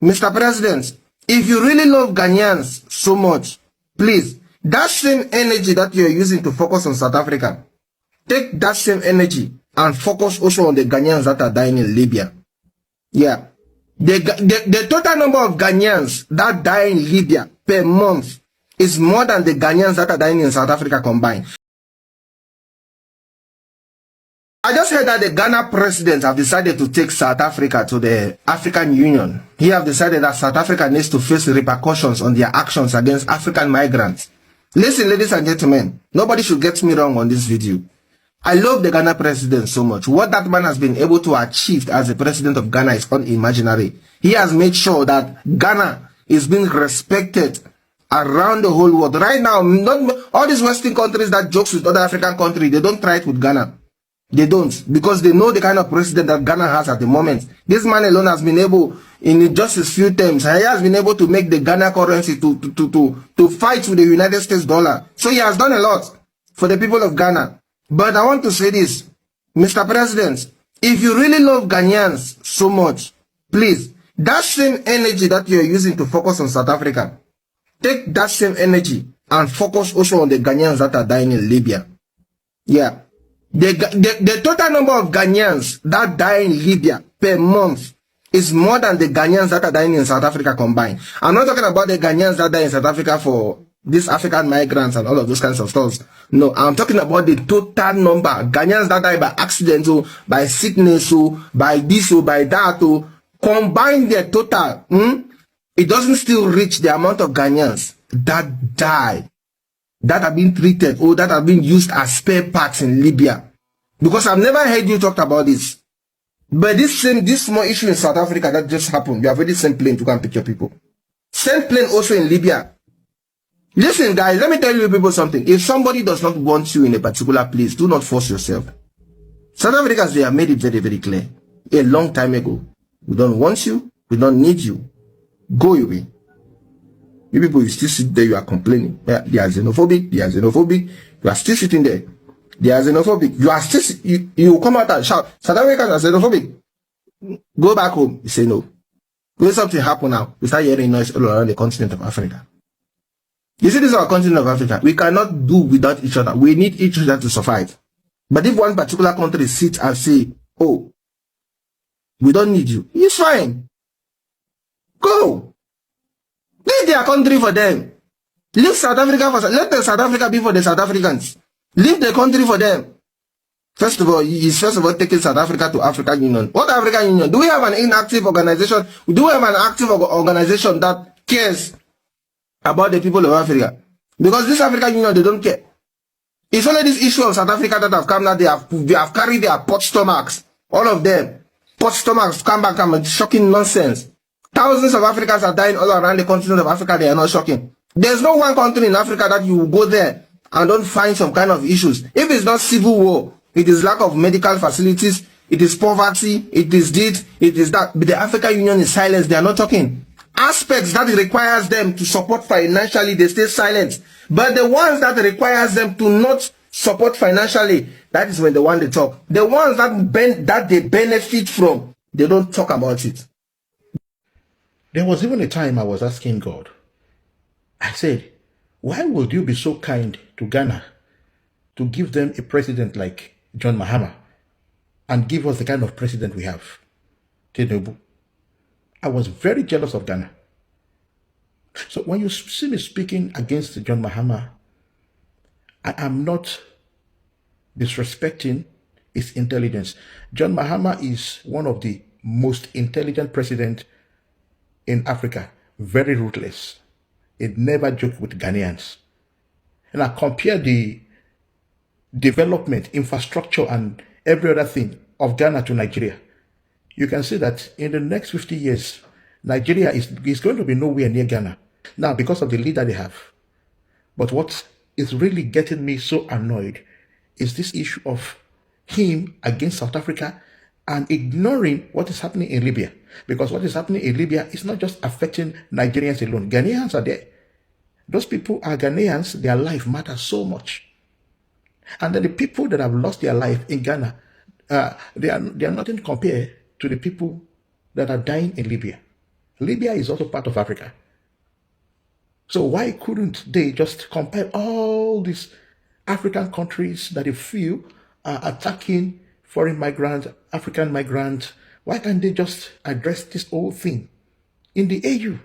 Mr. President, if you really love Ghanaians so much, please, that same energy that you're using to focus on South Africa, take that same energy and focus also on the Ghanaians that are dying in Libya. Yeah. The total number of Ghanaians that die in Libya per month is more than the Ghanaians that are dying in South Africa combined. I just heard that the Ghana president have decided to take South Africa to the African Union. He have decided that South Africa needs to face repercussions on their actions against African migrants. Listen, ladies and gentlemen, nobody should get me wrong on this video. I love the Ghana president so much. What that man has been able to achieve as the president of Ghana is unimaginary. He has made sure that Ghana is being respected around the whole world. Right now, not all these Western countries that jokes with other African countries, they don't try it with Ghana. They don't, because they know the kind of president that Ghana has at the moment. This man alone has been able, in just a few terms, he has been able to make the Ghana currency to fight with the United States dollar. So he has done a lot for the people of Ghana. But I want to say this, Mr. President, if you really love Ghanaians so much, please, that same energy that you're using to focus on South Africa, take that same energy and focus also on the Ghanaians that are dying in Libya. Yeah. The total number of Ghanaians that die in Libya per month is more than the Ghanaians that are dying in South Africa combined. I'm not talking about the Ghanaians that die in South Africa for these African migrants and all of those kinds of stuff. No, I'm talking about the total number. Ghanaians that die by accident, or by sickness, or by this, or by that, or combine their total. It doesn't still reach the amount of Ghanaians that die, that have been treated, or that have been used as spare parts in Libya. Because I've never heard you talk about this. But this small issue in South Africa that just happened, you have already sent plane to go and pick your people. Send plane also in Libya. Listen, guys, let me tell you people something. If somebody does not want you in a particular place, do not force yourself. South Africans, they have made it very, very clear a long time ago. We don't want you. We don't need you. Go away. You people, you still sit there, you are complaining. They are xenophobic. They are xenophobic. You are still sitting there. They are xenophobic. You are still, you come out and shout, South Africans are xenophobic. Go back home. You say no. When something happen now, we start hearing noise all around the continent of Africa. You see, this is our continent of Africa. We cannot do without each other. We need each other to survive. But if one particular country sits and say, oh, we don't need you, it's fine. Go. Leave their country for them. Leave South Africa for, let the South Africa be for the South Africans. Leave the country for them. First of all, he's taking South Africa to African Union. What African Union? Do we have an inactive organization? Do we have an active organization that cares about the people of Africa? Because this African Union, they don't care. It's only this issue of South Africa that have come now. They have carried their pot stomachs. All of them. Pot stomachs come back and shocking nonsense. Thousands of Africans are dying all around the continent of Africa. They are not shocking. There's no one country in Africa that you will go there and don't find some kind of issues. If it's not civil war, it is lack of medical facilities, it is poverty, it is this, it is that. But the African Union is silent. They are not talking. Aspects that requires them to support financially, they stay silent. But the ones that requires them to not support financially, that is when the one they talk. The ones that they benefit from, they don't talk about it. There was even a time I was asking God. I said, why would you be so kind to Ghana to give them a president like John Mahama and give us the kind of president we have, Tinubu? I was very jealous of Ghana. So when you see me speaking against John Mahama, I am not disrespecting his intelligence. John Mahama is one of the most intelligent presidents in Africa. Very ruthless. It never joked with Ghanaians. And I compare the development, infrastructure, and every other thing of Ghana to Nigeria. You can see that in the next 50 years, Nigeria is going to be nowhere near Ghana. Now, because of the leader they have. But what is really getting me so annoyed is this issue of him against South Africa and ignoring what is happening in Libya. Because what is happening in Libya is not just affecting Nigerians alone. Ghanaians are there. Those people are Ghanaians. Their life matters so much. And then the people that have lost their life in Ghana, they are nothing compared to the people that are dying in Libya. Libya is also part of Africa. So why couldn't they just compare all these African countries that they feel are attacking foreign migrants, African migrants? Why can't they just address this whole thing in the AU?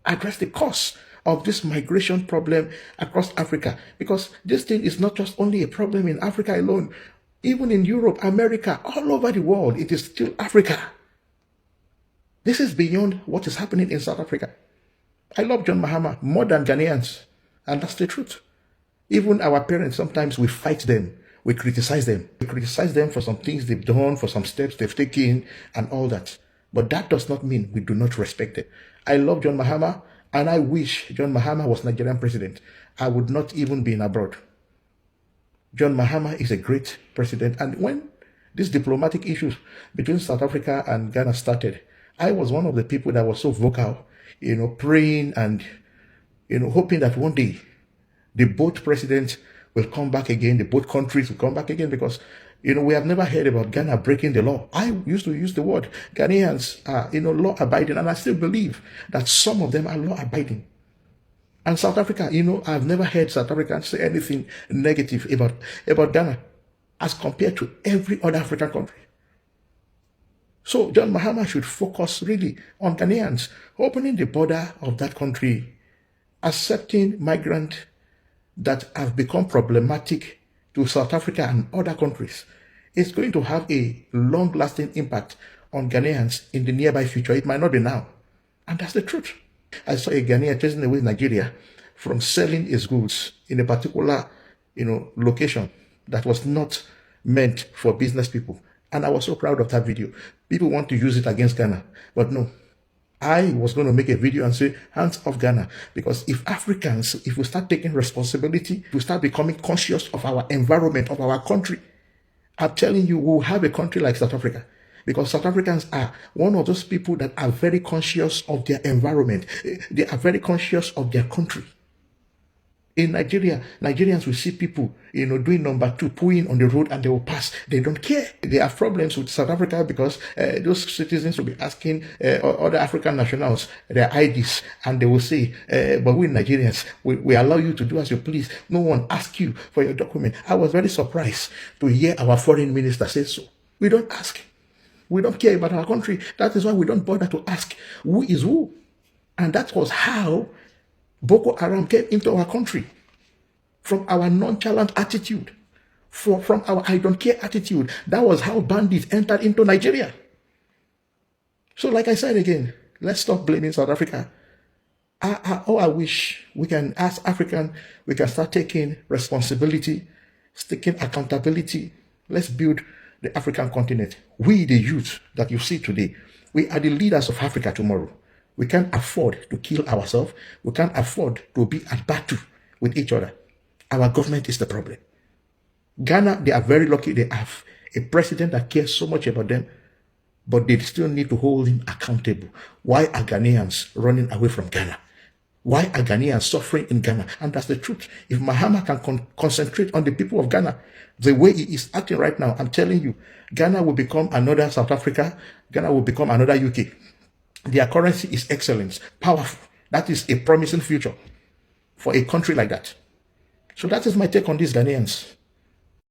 Address the cause of this migration problem across Africa, because this thing is not just only a problem in Africa alone. Even in Europe, America, all over the world, it is still Africa. This is beyond what is happening in South Africa. I love John Mahama more than Ghanaians, and that's the truth. Even our parents, sometimes we fight them, we criticize them. We criticize them for some things they've done, for some steps they've taken, and all that. But that does not mean we do not respect them. I love John Mahama, and I wish John Mahama was Nigerian president. I would not even be in abroad. John Mahama is a great president. And when these diplomatic issues between South Africa and Ghana started, I was one of the people that was so vocal, praying and, hoping that one day the both presidents will come back again, the both countries will come back again, because, we have never heard about Ghana breaking the law. I used to use the word Ghanaians are, law abiding, and I still believe that some of them are law abiding. And South Africa, I've never heard South Africans say anything negative about Ghana as compared to every other African country. So John Mahama should focus really on Ghanaians, opening the border of that country, accepting migrants that have become problematic to South Africa and other countries. It's going to have a long-lasting impact on Ghanaians in the nearby future. It might not be now. And that's the truth. I saw a Ghanaian chasing away Nigeria from selling his goods in a particular, location that was not meant for business people. And I was so proud of that video. People want to use it against Ghana, but no. I was going to make a video and say, hands off Ghana. Because if Africans, if we start taking responsibility, if we start becoming conscious of our environment, of our country, I'm telling you, we'll have a country like South Africa. Because South Africans are one of those people that are very conscious of their environment. They are very conscious of their country. In Nigeria, Nigerians will see people, doing number 2, pulling on the road, and they will pass. They don't care. There are problems with South Africa because those citizens will be asking other African nationals their IDs, and they will say, but we Nigerians, we allow you to do as you please. No one asks you for your document. I was very surprised to hear our foreign minister say so. We don't ask. We don't care about our country. That is why we don't bother to ask who is who. And that was how Boko Haram came into our country. From our nonchalant attitude, from our I don't care attitude. That was how bandits entered into Nigeria. So like I said again, let's stop blaming South Africa. I wish we can, as African, we can start taking responsibility, taking accountability. Let's build the African continent. We, the youth that you see today, we are the leaders of Africa tomorrow. We can't afford to kill ourselves. We can't afford to be at battle with each other. Our government is the problem. Ghana, they are very lucky. They have a president that cares so much about them, but they still need to hold him accountable. Why are Ghanaians running away from Ghana? Why are Ghanaians suffering in Ghana? And that's the truth. If Mahama can concentrate on the people of Ghana, the way he is acting right now, I'm telling you, Ghana will become another South Africa. Ghana will become another UK. Their currency is excellent, powerful. That is a promising future for a country like that. So that is my take on these Ghanaians.